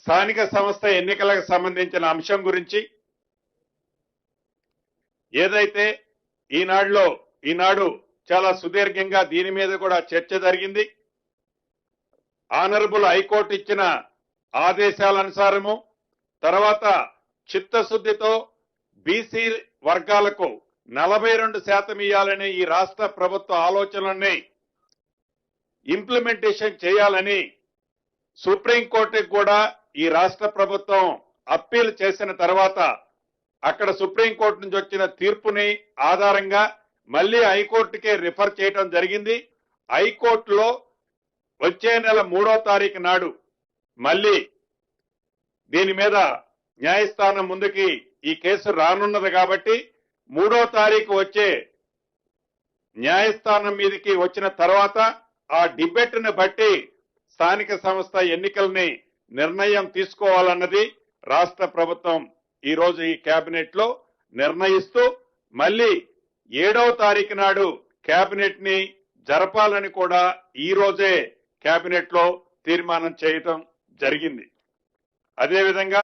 స్థానిక సంస్థ ఎన్నికలకు సంబంధించిన అంశం గురించి ఏదైతే ఈనాడు చాలా సుదీర్ఘంగా దీని మీద కూడా చర్చ జరిగింది. ఆనరబుల్ హైకోర్టు ఇచ్చిన ఆదేశాల అనుసారము తర్వాత చిత్తశుద్ధితో బీసీ వర్గాలకు 42% ఇవ్వాలని ఈ రాష్ట్ర ప్రభుత్వ ఆలోచనల్ని ఇంప్లిమెంటేషన్ చేయాలని సుప్రీంకోర్టుకు కూడా ఈ రాష్ట్ర ప్రభుత్వం అప్పీల్ చేసిన తర్వాత అక్కడ సుప్రీంకోర్టు నుంచి వచ్చిన తీర్పుని ఆధారంగా మళ్ళీ హైకోర్టుకే రిఫర్ చేయడం జరిగింది. హైకోర్టులో వచ్చే నెల 3వ తారీఖు నాడు మళ్ళీ దీని మీద న్యాయస్థానం ముందుకి ఈ కేసు రానున్నది కాబట్టి 3వ తారీఖు వచ్చే న్యాయస్థానం మీదకి వచ్చిన తర్వాత ఆ డిబేట్ ని బట్టి స్థానిక సంస్థ ఎన్నికల్ని నిర్ణయం తీసుకోవాలన్నది రాష్ట్ర ప్రభుత్వం ఈ రోజు ఈ కేబినెట్ లో నిర్ణయిస్తూ మళ్ళీ 7వ తారీఖు నాడు కేబినెట్ ని జరపాలని కూడా ఈ రోజే కేబినెట్ లో తీర్మానం చేయటం జరిగింది. అదేవిధంగా